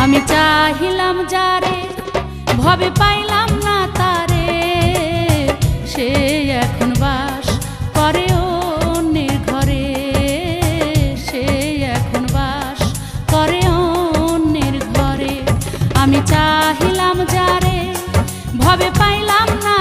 আমি চাহিলাম যারে ভবে পাইলাম না তারে, সে এখন বাস করে অন্যের ঘরে, সে এখন বাস করে অন্যের ঘরে। আমি চাহিলাম যারে ভবে পাইলাম না